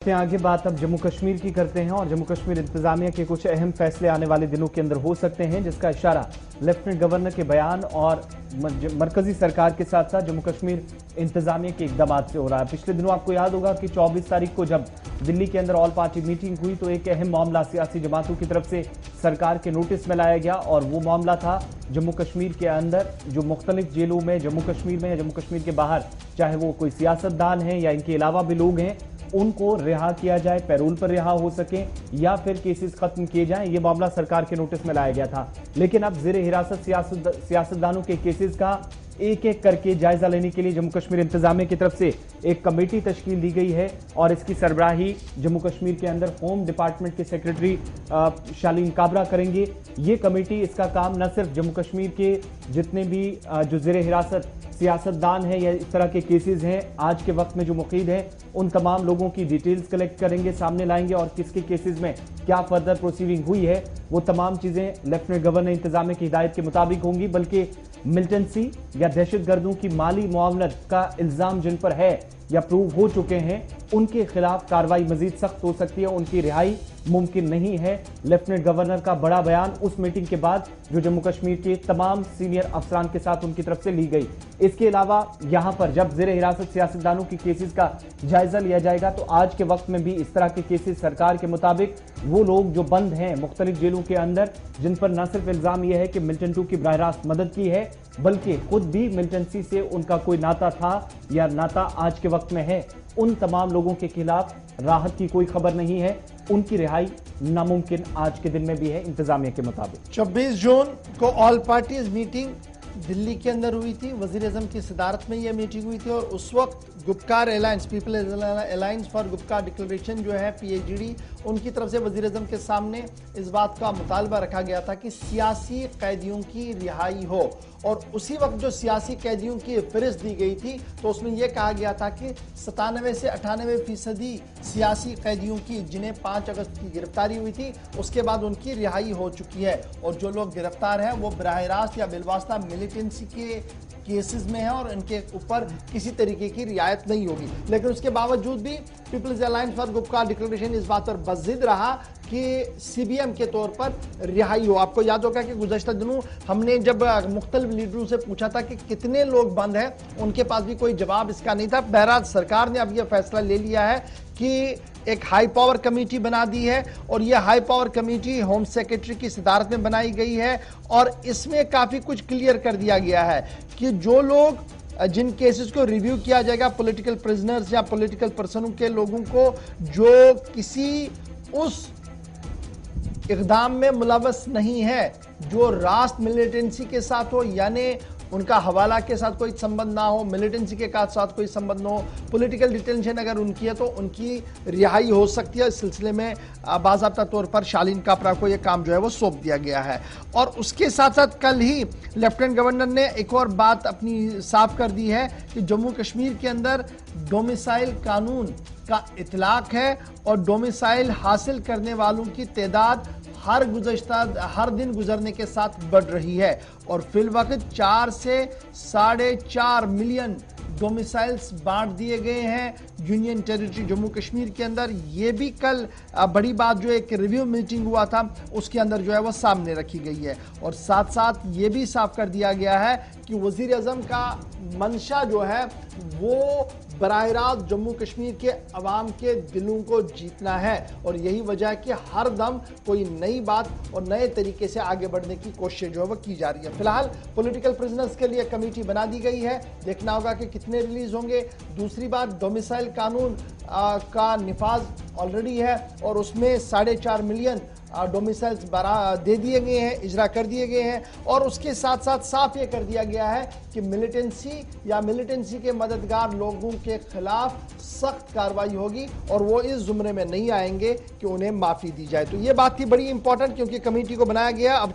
आगे बात अब जम्मू कश्मीर की करते हैं और जम्मू कश्मीर इंतजामिया के कुछ अहम फैसले आने वाले दिनों के अंदर हो सकते हैं, जिसका इशारा लेफ्टिनेंट गवर्नर के बयान और मरकजी सरकार के साथ साथ जम्मू कश्मीर इंतजामिया के इकदाम से हो रहा है। पिछले दिनों आपको याद होगा कि 24 तारीख को जब दिल्ली के अंदर ऑल पार्टी मीटिंग हुई तो एक अहम मामला सियासी जमातों की तरफ से सरकार के नोटिस में लाया गया और वो मामला था जम्मू कश्मीर के अंदर जो मुख्तलिफ जेलों में जम्मू कश्मीर में या जम्मू कश्मीर के बाहर, चाहे वो कोई सियासतदान हैं या इनके अलावा भी लोग हैं, उनको रिहा किया जाए, पैरोल पर रिहा हो सके या फिर केसेस खत्म किए जाएं। ये मामला सरकार के नोटिस में लाया गया था। लेकिन अब ज़ेरे हिरासत सियासतदानों के केसेस का एक एक करके जायजा लेने के लिए जम्मू कश्मीर इंतजामिया की तरफ से एक कमेटी तश्कील दी गई है और इसकी सरबराही जम्मू कश्मीर के अंदर होम डिपार्टमेंट के सेक्रेटरी शालीन काबरा करेंगे। ये कमेटी, इसका काम न सिर्फ जम्मू कश्मीर के जितने भी जो ज़ेरे हिरासत सियासतदान हैं या इस तरह के केसेस हैं, आज के वक्त में जो मुक़ीद हैं, उन तमाम लोगों की डिटेल्स कलेक्ट करेंगे, सामने लाएंगे और किसके केसेस में क्या फर्दर प्रोसीडिंग हुई है, वो तमाम चीज़ें लेफ्टिनेंट गवर्नर इंतजामिया की हिदायत के मुताबिक होंगी। बल्कि मिलिटेंसी या दहशतगर्दों की माली मुआवनत का इल्ज़ाम जिन पर है या प्रूव हो चुके हैं, उनके खिलाफ कार्रवाई मजीद सख्त हो सकती है, उनकी रिहाई मुमकिन नहीं है। लेफ्टिनेंट गवर्नर का बड़ा बयान उस मीटिंग के बाद जो जम्मू कश्मीर के तमाम सीनियर अफसरान के साथ उनकी तरफ से ली गई। इसके अलावा यहां पर जब ज़ेरे हिरासत सियासतदानों की केसेस का जायजा लिया जाएगा तो आज के वक्त में भी इस तरह के केसेस सरकार के मुताबिक वो लोग जो बंद हैं मुख्तलिफ जेलों के अंदर, जिन पर न सिर्फ इल्जाम यह है कि मिलिटेंटों की बराह रास्त मदद की है, बल्कि खुद भी मिलिटेंसी से उनका कोई नाता था या नाता आज के वक्त में है, उन तमाम लोगों के खिलाफ राहत की कोई खबर नहीं है। उनकी रिहाई नामुमकिन आज के दिन में भी है इंतजामिया के मुताबिक। 26 जून को ऑल पार्टीज मीटिंग दिल्ली के अंदर हुई थी, वजीर आजम की सदारत में यह मीटिंग हुई थी और उस वक्त Gupkar alliance, people's alliance for Gupkar declaration जो है PHD, उनकी तरफ से वजीर आजम के सामने इस बात का मुतालबा रखा गया था कि सियासी कैदियों की रिहाई हो। और उसी वक्त जो सियासी कैदियों की फहरिस्त दी गई थी तो उसमें यह कहा गया था कि 97 से 98% सियासी कैदियों की, जिन्हें 5 अगस्त की गिरफ्तारी हुई थी, उसके बाद उनकी रिहाई हो चुकी है और जो लोग गिरफ्तार हैं वो बराह रास्त या बिलवास्ता मिलिटेंसी के केसेस में है और इनके ऊपर किसी तरीके की रियायत नहीं होगी। लेकिन उसके बावजूद भी people's alliance for Gupkar declaration इस बात पर बज़िद रहा कि CBM के तौर पर रिहाई हो। आपको याद होगा कि गुज़श्ता दिनों हमने जब मुख्तलिफ लीडरों से पूछा था कि कितने लोग बंद हैं, उनके पास भी कोई जवाब इसका नहीं था। बहरहाल सरकार ने अब यह फैसला ले लिया है कि एक हाई पावर कमेटी बना दी है और यह high power committee home secretary की सदारत में बनाई गई है और इसमें काफ़ी कुछ क्लियर कर दिया गया है कि जो लोग, जिन केसेस को रिव्यू किया जाएगा, पॉलिटिकल प्रिजनर्स या पॉलिटिकल पर्सनों के लोगों को जो किसी उस इक़दाम में मुलव्वस नहीं है जो रास्त मिलिटेंसी के साथ हो, यानी उनका हवाला के साथ कोई संबंध ना हो, मिलिटेंसी के साथ कोई संबंध ना हो, पॉलिटिकल डिटेंशन अगर उनकी है तो उनकी रिहाई हो सकती है। इस सिलसिले में बाज़ाब्ता तौर पर शालीन काबरा को यह काम जो है वो सौंप दिया गया है। और उसके साथ साथ कल ही लेफ्टिनेंट गवर्नर ने एक और बात अपनी साफ कर दी है कि जम्मू कश्मीर के अंदर डोमिसाइल कानून का इतलाक है और डोमिसाइल हासिल करने वालों की तादाद हर दिन गुजरने के साथ बढ़ रही है और फिल वक्त 4 से 4.5 मिलियन डोमिसाइल्स बांट दिए गए हैं यूनियन टेरिटरी जम्मू कश्मीर के अंदर। ये भी कल बड़ी बात जो एक रिव्यू मीटिंग हुआ था उसके अंदर जो है वो सामने रखी गई है। और साथ साथ ये भी साफ कर दिया गया है कि वजीर आजम का मंशा जो है वो बराह रास्त जम्मू कश्मीर के अवाम के दिलों को जीतना है और यही वजह है कि हर दम कोई नई बात और नए तरीके से आगे बढ़ने की कोशिश जो है वो की जा रही है। फिलहाल पॉलिटिकल प्रिजनर्स के लिए कमेटी बना दी गई है, देखना होगा कि कितने रिलीज होंगे। दूसरी बात, डोमिसाइल कानून का निफाज ऑलरेडी है और उसमें 4.5 मिलियन डोमिसाइल्स दे दिए गए हैं, इजरा कर दिए गए हैं। और उसके साथ साथ साफ ये कर दिया गया है कि मिलिटेंसी के मददगार लोगों के खिलाफ सख्त कार्रवाई होगी और वो इस जुमरे में नहीं आएंगे कि उन्हें माफी दी जाए। तो ये बात थी बड़ी इंपॉर्टेंट, क्योंकि कमेटी को बनाया गया। अब